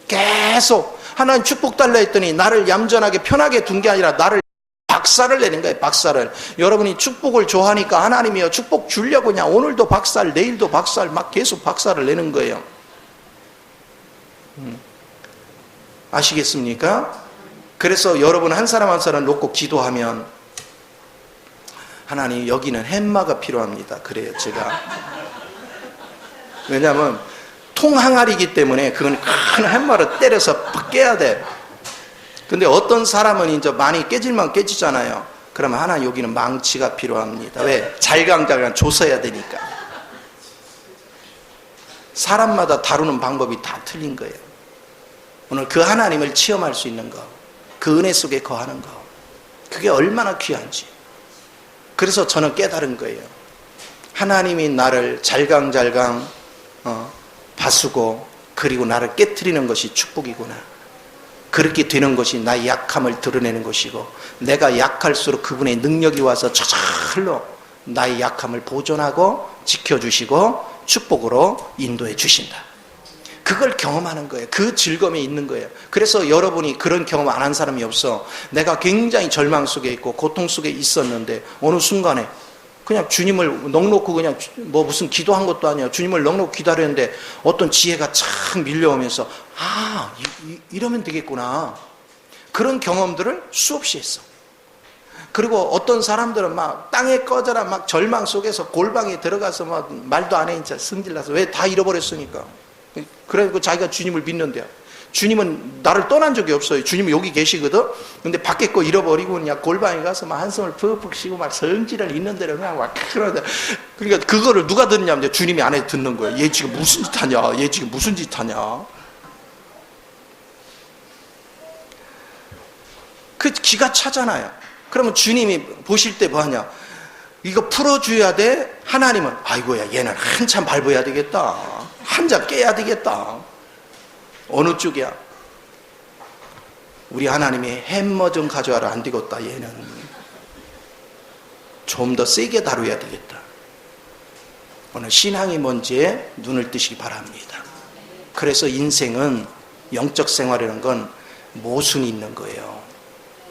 계속 하나님 축복 달라 했더니 나를 얌전하게 편하게 둔 게 아니라 나를 박살을 내는 거예요. 박살을. 여러분이 축복을 좋아하니까 하나님이요 축복 주려고 그냥 오늘도 박살, 내일도 박살, 막 계속 박살을 내는 거예요. 아시겠습니까? 그래서 여러분 한 사람 한 사람 놓고 기도하면 하나님 여기는 햄마가 필요합니다. 그래요 제가. 왜냐하면 통항아리이기 때문에 그건 큰 햄마를 때려서 깨야 돼. 근데 어떤 사람은 이제 많이 깨질만 깨지잖아요. 그러면 하나님 여기는 망치가 필요합니다. 왜? 잘강잘강 조서야 되니까. 사람마다 다루는 방법이 다 틀린 거예요. 오늘 그 하나님을 체험할 수 있는 거, 그 은혜 속에 거하는 거, 그게 얼마나 귀한지. 그래서 저는 깨달은 거예요. 하나님이 나를 잘강잘강 봐주고 그리고 나를 깨트리는 것이 축복이구나. 그렇게 되는 것이 나의 약함을 드러내는 것이고 내가 약할수록 그분의 능력이 와서 저절로 나의 약함을 보존하고 지켜주시고 축복으로 인도해 주신다. 그걸 경험하는 거예요. 그 즐거움이 있는 거예요. 그래서 여러분이 그런 경험 안 한 사람이 없어. 내가 굉장히 절망 속에 있고 고통 속에 있었는데 어느 순간에 그냥 주님을 넉넉히 그냥 뭐 무슨 기도한 것도 아니야. 주님을 넉넉히 기다렸는데 어떤 지혜가 착 밀려오면서 아 이러면 되겠구나. 그런 경험들을 수없이 했어. 그리고 어떤 사람들은 막 땅에 꺼져라 막 절망 속에서 골방에 들어가서 막 말도 안 해 진짜 승질나서 왜 다 잃어버렸으니까. 그래서 자기가 주님을 믿는데요. 주님은 나를 떠난 적이 없어요. 주님은 여기 계시거든. 근데 밖에 거 잃어버리고 그냥 골방에 가서 막 한숨을 푹푹 쉬고 막 성질을 있는 대로 그냥 막 그러는데 그러니까 그거를 누가 듣냐면 주님이 안에 듣는 거예요. 얘 지금 무슨 짓 하냐? 얘 지금 무슨 짓 하냐? 그 기가 차잖아요. 그러면 주님이 보실 때 뭐 하냐? 이거 풀어줘야 돼. 하나님은 아이고야 얘는 한참 밟아야 되겠다. 한참 깨야 되겠다. 어느 쪽이야? 우리 하나님이 햄머 좀 가져와라. 안 되겠다. 얘는 좀 더 세게 다뤄야 되겠다. 오늘 신앙이 뭔지에 눈을 뜨시기 바랍니다. 그래서 인생은 영적 생활이라는 건 모순이 있는 거예요.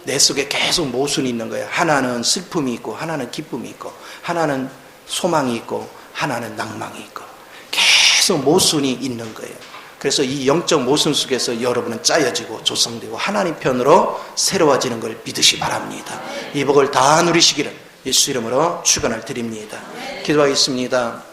내 속에 계속 모순이 있는 거예요. 하나는 슬픔이 있고 하나는 기쁨이 있고 하나는 소망이 있고 하나는 낭망이 있고 계속 모순이 있는 거예요. 그래서 이 영적 모순 속에서 여러분은 짜여지고 조성되고 하나님 편으로 새로워지는 걸 믿으시기 바랍니다. 이 복을 다 누리시기를 예수 이름으로 축원을 드립니다. 기도하겠습니다.